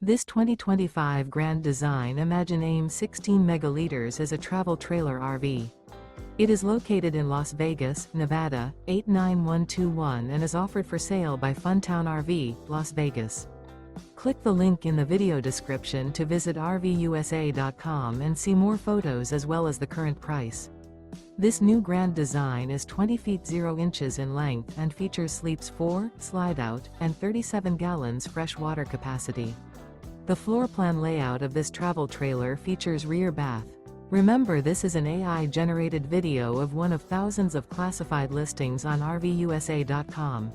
This 2025 Grand Design Imagine AIM 16 megaliters is a travel trailer RV. It is located in Las Vegas, Nevada, 89121 and is offered for sale by Funtown RV, Las Vegas. Click the link in the video description to visit RVUSA.com and see more photos as well as the current price. This new Grand Design is 20 feet 0 inches in length and features sleeps 4, slide-out, and 37 gallons fresh water capacity. The floor plan layout of this travel trailer features rear bath. Remember, this is an AI-generated video of one of thousands of classified listings on RVUSA.com.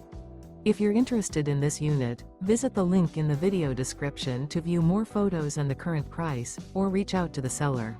If you're interested in this unit, visit the link in the video description to view more photos and the current price, or reach out to the seller.